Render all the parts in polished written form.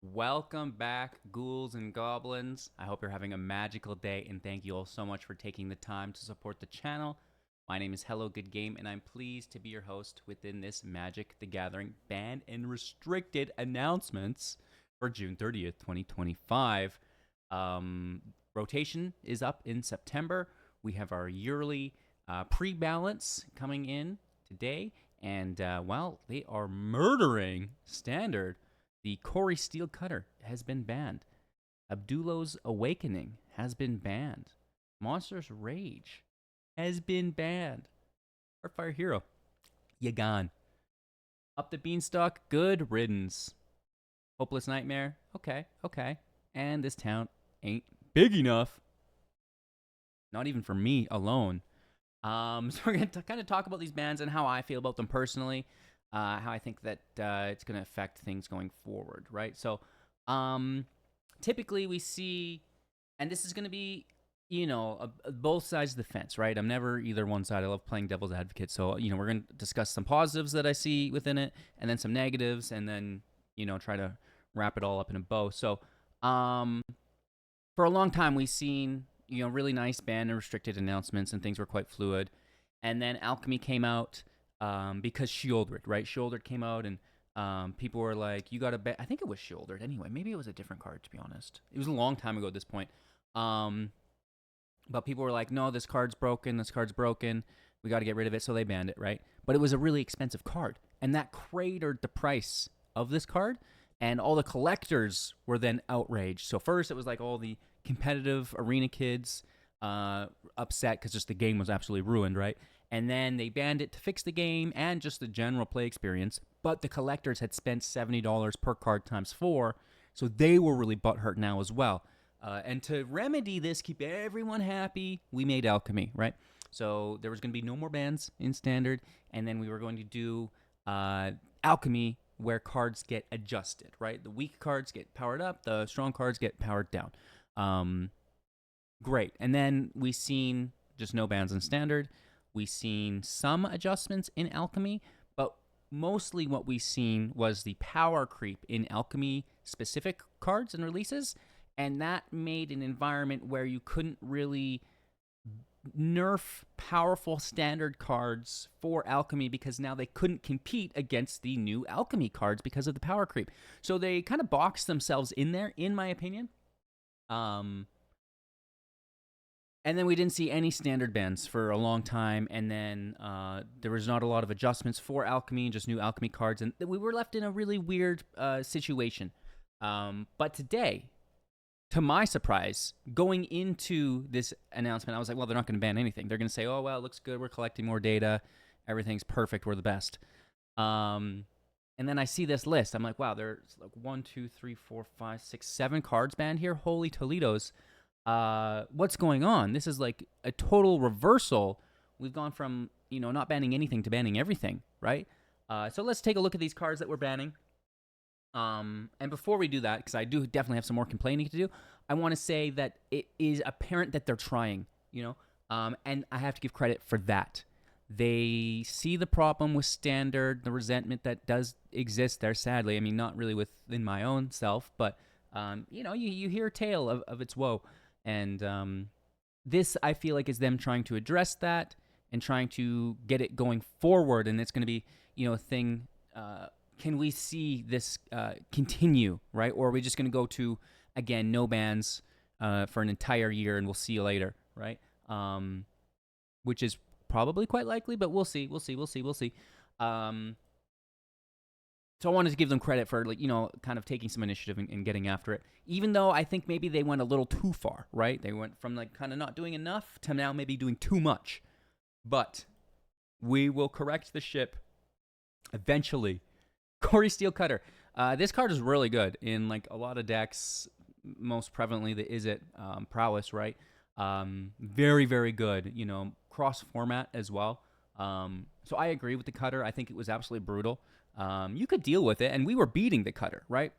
Welcome back, ghouls and goblins. I hope you're having a magical day, and thank you all so much for taking the time to support the channel. My name is Hello Good Game, and I'm pleased to be your host within this Magic the Gathering banned and restricted announcements for June 30th, 2025. Rotation is up in September. We have our yearly pre-balance coming in today, and while they are murdering Standard, the Corey Steel Cutter has been banned. Abdullo's Awakening has been banned. Monster's Rage has been banned. Heartfire Hero, you gone. Up the Beanstalk, good riddance. Hopeless Nightmare, okay. And this town ain't big enough. Not even for me alone. So we're going to kind of talk about these bans and how I feel about them personally. How I think that it's going to affect things going forward, right? So, typically we see, and this is going to be, both sides of the fence, right? I'm never either one side. I love playing devil's advocate. So, we're going to discuss some positives that I see within it, and then some negatives, and then, try to wrap it all up in a bow. So, for a long time, we've seen, really nice ban and restricted announcements, and things were quite fluid. And then Alchemy came out because Shieldred, right? Shieldred came out, and people were like, you got to bet. I think it was Shieldred anyway. Maybe it was a different card, to be honest. It was a long time ago at this point. But people were like, no, this card's broken. This card's broken. We got to get rid of it. So they banned it, right? But it was a really expensive card. And that cratered the price of this card. And all the collectors were then outraged. So first it was like all the competitive arena kids upset because just the game was absolutely ruined, right? And then they banned it to fix the game and just the general play experience. But the collectors had spent $70 per card times 4, so they were really butthurt now as well. And to remedy this, keep everyone happy, we made Alchemy, right? So there was going to be no more bans in Standard, and then we were going to do Alchemy where cards get adjusted, right? The weak cards get powered up, the strong cards get powered down. Great. And then we seen just no bans in Standard. We seen some adjustments in Alchemy, but mostly what we seen was the power creep in Alchemy specific cards and releases, and that made an environment where you couldn't really nerf powerful Standard cards for Alchemy because now they couldn't compete against the new Alchemy cards because of the power creep. So they kind of boxed themselves in there, in my opinion. And then we didn't see any Standard bans for a long time, and then there was not a lot of adjustments for Alchemy, just new Alchemy cards, and we were left in a really weird situation. But today, to my surprise, going into this announcement, I was like, well, they're not going to ban anything. They're going to say, oh, well, it looks good. We're collecting more data. Everything's perfect. We're the best. And then I see this list. I'm like, wow, there's like 1, 2, 3, 4, 5, 6, 7 cards banned here. Holy Toledos. What's going on? This is like a total reversal. We've gone from, not banning anything to banning everything, right? So let's take a look at these cards that we're banning. And before we do that, because I do definitely have some more complaining to do, I want to say that it is apparent that they're trying, and I have to give credit for that. They see the problem with Standard, the resentment that does exist there, sadly. I mean, not really within my own self, but, you hear a tale of its woe. And this, I feel like, is them trying to address that and trying to get it going forward. And it's going to be, a thing. Can we see this continue, right? Or are we just going to go to, again, no bans for an entire year and we'll see you later, right? Which is probably quite likely, but we'll see. So I wanted to give them credit for, kind of taking some initiative and getting after it, even though I think maybe they went a little too far, right? They went from, kind of not doing enough to now maybe doing too much. But we will correct the ship eventually. Corey Steel Cutter. This card is really good in, a lot of decks, most prevalently the Izzet prowess, right? Very, very good, cross-format as well. So I agree with the Cutter. I think it was absolutely brutal. You could deal with it, and we were beating the Cutter, right?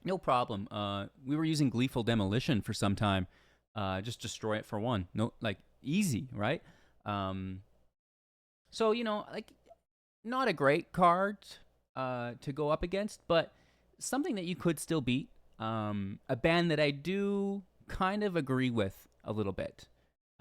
No problem. We were using Gleeful Demolition for some time. Just destroy it for one. No, easy, right? So, not a great card to go up against, but something that you could still beat. A ban that I do kind of agree with a little bit.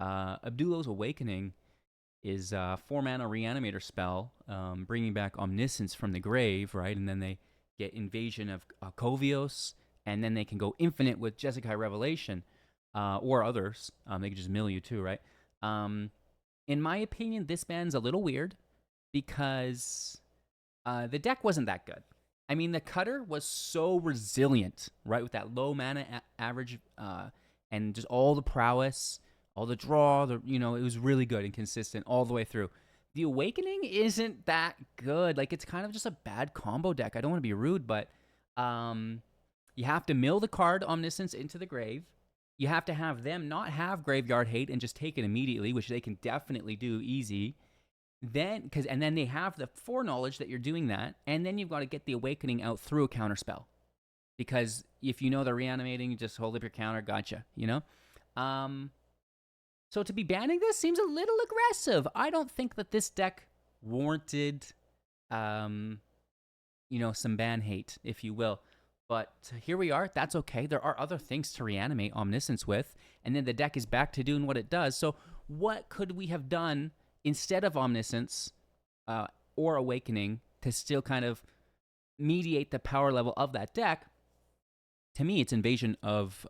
Abdullo's Awakening is a 4 mana reanimator spell, bringing back Omniscience from the grave, right? And then they get Invasion of Kovios, and then they can go infinite with Jeskai Revelation, or others. They can just mill you too, right? In my opinion, this ban's a little weird because the deck wasn't that good. I mean, the cutter was so resilient, right? With that low mana average and just all the prowess, all the draw, it was really good and consistent all the way through. The Awakening isn't that good. Like, it's kind of just a bad combo deck. I don't want to be rude, but you have to mill the card Omniscience into the grave. You have to have them not have Graveyard Hate and just take it immediately, which they can definitely do easy. And then they have the foreknowledge that you're doing that, and then you've got to get the Awakening out through a counterspell. Because if you know they're reanimating, you just hold up your counter, gotcha, So to be banning this seems a little aggressive. I don't think that this deck warranted, some ban hate, if you will. But here we are. That's okay. There are other things to reanimate Omniscience with, and then the deck is back to doing what it does. So what could we have done instead of Omniscience or Awakening to still kind of mediate the power level of that deck? To me, it's Invasion of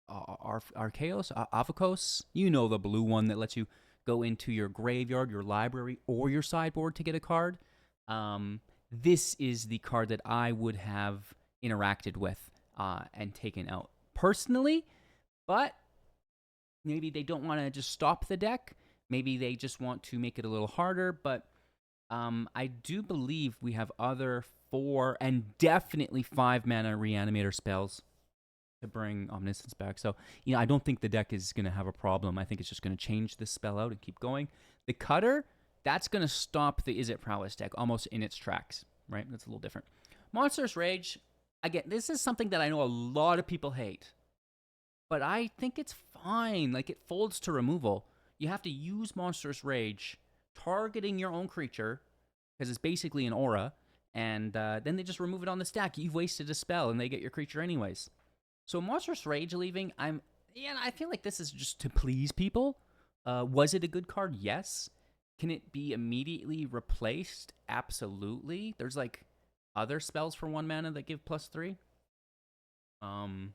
Archaeos, Avacos. You know, the blue one that lets you go into your graveyard, your library, or your sideboard to get a card. This is the card that I would have interacted with and taken out personally, but maybe they don't want to just stop the deck. Maybe they just want to make it a little harder, but I do believe we have other 4 and definitely 5 mana reanimator spells to bring Omniscience back. So, I don't think the deck is going to have a problem. I think it's just going to change this spell out and keep going. The Cutter, that's going to stop the Izzet Prowess deck almost in its tracks, right? That's a little different. Monstrous Rage, again, this is something that I know a lot of people hate, but I think it's fine. Like, it folds to removal. You have to use Monstrous Rage, targeting your own creature, because it's basically an aura, and then they just remove it on the stack. You've wasted a spell, and they get your creature anyways. So Monstrous Rage leaving, I feel like this is just to please people. Was it a good card? Yes. Can it be immediately replaced? Absolutely. There's like other spells for 1 mana that give +3. So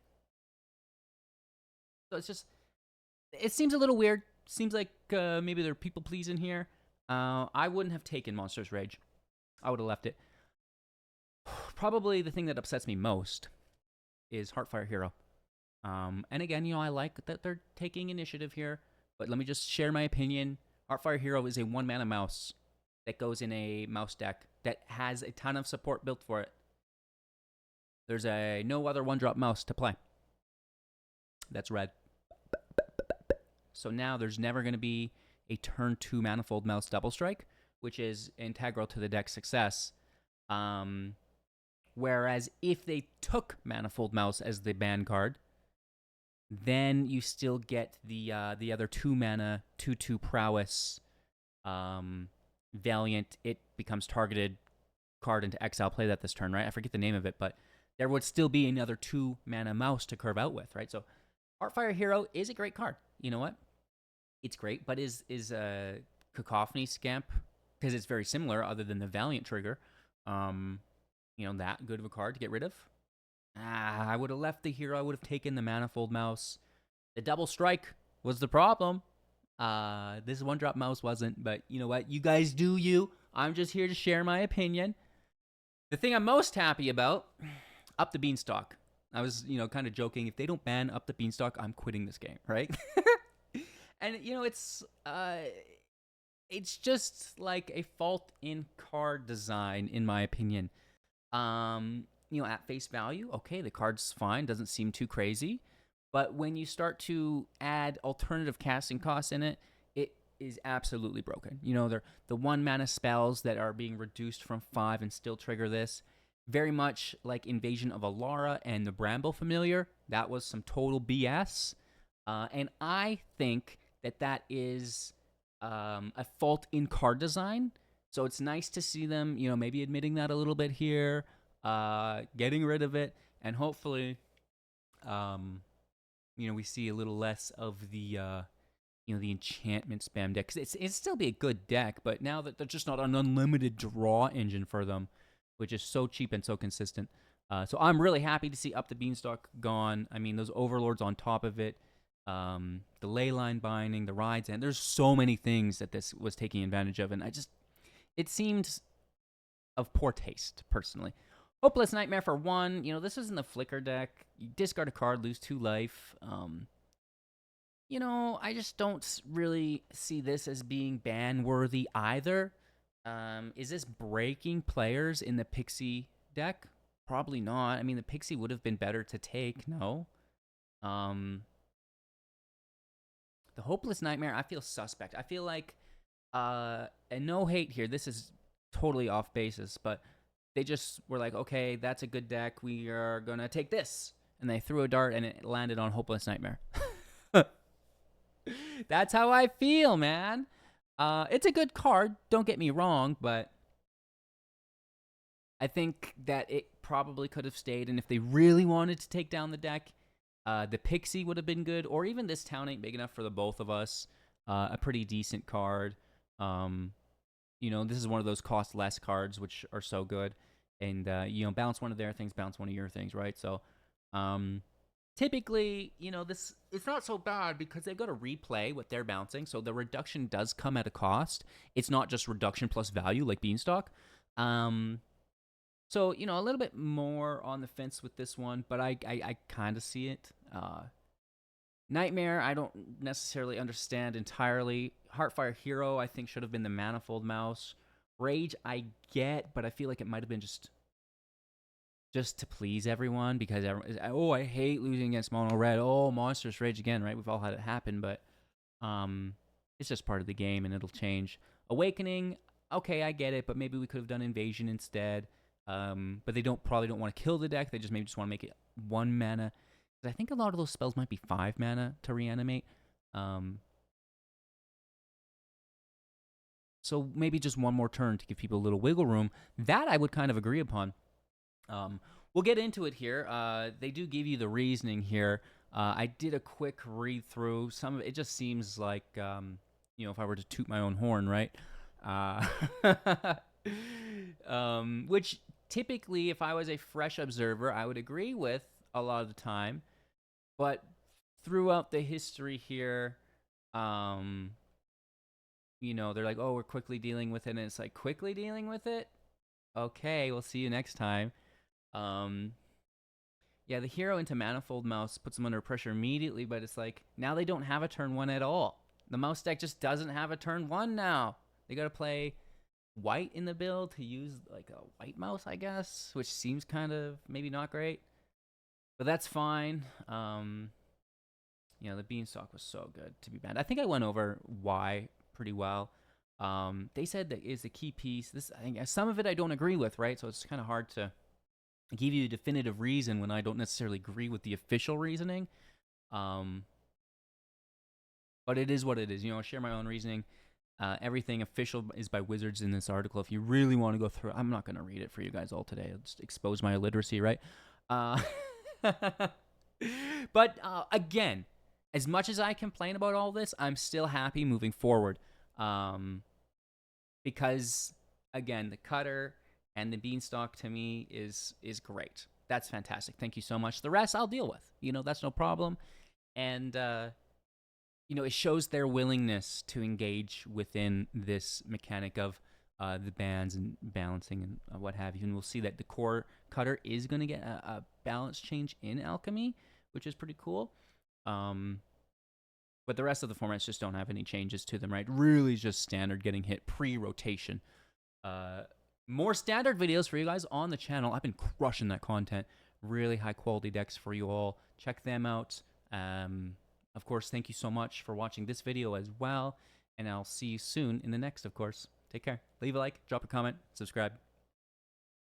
it's just, it seems a little weird. Seems like maybe there are people pleasing here. I wouldn't have taken Monstrous Rage. I would have left it. Probably the thing that upsets me most is Heartfire Hero. And again, I like that they're taking initiative here, but let me just share my opinion. Heartfire Hero is a 1 mana mouse that goes in a mouse deck that has a ton of support built for it. There's no other 1-drop mouse to play. That's red. So now there's never going to be a turn 2 Manifold Mouse Double Strike, which is integral to the deck's success. Whereas if they took Manifold Mouse as the ban card, then you still get the other 2 mana 2/2 Prowess Valiant. It becomes targeted card into exile. Play that this turn, right? I forget the name of it, but there would still be another 2 mana mouse to curve out with, right? So Heartfire Hero is a great card. You know what? It's great, but is Cacophony Scamp, because it's very similar other than the Valiant trigger, that good of a card to get rid of? I would have left the hero. I would have taken the Manifold Mouse. The Double Strike was the problem. This 1-drop mouse wasn't, but you know what? You guys do you. I'm just here to share my opinion. The thing I'm most happy about, Up the Beanstalk. I was, kind of joking. If they don't ban Up the Beanstalk, I'm quitting this game, right? And, it's just like a fault in card design, in my opinion. At face value, okay, the card's fine, doesn't seem too crazy. But when you start to add alternative casting costs in it, it is absolutely broken. They're the 1 mana spells that are being reduced from 5 and still trigger this. Very much like Invasion of Alara and the Bramble Familiar. That was some total BS. And I think that is a fault in card design. So it's nice to see them, maybe admitting that a little bit here. getting rid of it, and hopefully, we see a little less of the enchantment spam deck, because it's still be a good deck, but now that there's just not an unlimited draw engine for them, which is so cheap and so consistent. So I'm really happy to see Up the Beanstalk gone. I mean, those overlords on top of it, the leyline binding, the rides, and there's so many things that this was taking advantage of, and it seemed of poor taste, personally. Hopeless Nightmare for 1. This is in the Flicker deck. You discard a card, lose 2 life. I just don't really see this as being ban worthy either. Is this breaking players in the Pixie deck? Probably not. I mean, the Pixie would have been better to take, no? The Hopeless Nightmare, I feel suspect. I feel like, and no hate here, this is totally off basis, but they just were like, okay, that's a good deck, we are gonna take this. And they threw a dart and it landed on Hopeless Nightmare. That's how I feel, man. It's a good card, don't get me wrong, but I think that it probably could have stayed, and if they really wanted to take down the deck, the Pixie would have been good, or even this Town Ain't Big Enough for the both of us. A pretty decent card. This is one of those cost less cards, which are so good. And, bounce one of their things, bounce one of your things, right? So, typically, it's not so bad because they've got to replay what they're bouncing, so the reduction does come at a cost. It's not just reduction plus value like Beanstalk. So, a little bit more on the fence with this one, but I kind of see it. Nightmare, I don't necessarily understand entirely. Heartfire Hero, I think, should have been the Manifold Mouse. Rage, I get, but I feel like it might have been just to please everyone, because I hate losing against mono red. Oh, monsters rage again, right? We've all had it happen, but it's just part of the game, and it'll change. Awakening, okay, I get it, but maybe we could have done Invasion instead. But they probably don't want to kill the deck. They maybe just want to make it 1 mana. I think a lot of those spells might be 5 mana to reanimate. So maybe just one more turn to give people a little wiggle room. That I would kind of agree upon. We'll get into it here. They do give you the reasoning here. I did a quick read through. Some of it just seems like, if I were to toot my own horn, right? Which typically, if I was a fresh observer, I would agree with a lot of the time. But throughout the history here, they're like, oh, we're quickly dealing with it. And it's like, quickly dealing with it? Okay, we'll see you next time. The hero into Manifold Mouse puts them under pressure immediately, but it's like, now they don't have a turn 1 at all. The mouse deck just doesn't have a turn 1 now. They got to play white in the build to use like a white mouse, I guess, which seems kind of maybe not great, but that's fine. The Beanstalk was so good to be banned. I think I went over why pretty well. They said that is the key piece. I think some of it I don't agree with, right? So it's kind of hard to give you a definitive reason when I don't necessarily agree with the official reasoning. But it is what it is. I share my own reasoning. Everything official is by Wizards in this article. If you really want to go through, I'm not going to read it for you guys all today. I'll just expose my illiteracy, right? But again, as much as I complain about all this, I'm still happy moving forward. Because, again, the Cutter and the Beanstalk to me is great. That's fantastic. Thank you so much. The rest I'll deal with. That's no problem. And, it shows their willingness to engage within this mechanic of the bans and balancing and what have you. And we'll see that the core Cutter is going to get a balance change in Alchemy, which is pretty cool. But the rest of the formats just don't have any changes to them, right? Really just standard getting hit pre-rotation. More standard videos for you guys on the channel. I've been crushing that content. Really high-quality decks for you all. Check them out. Of course, thank you so much for watching this video as well. And I'll see you soon in the next, of course. Take care. Leave a like, drop a comment, subscribe.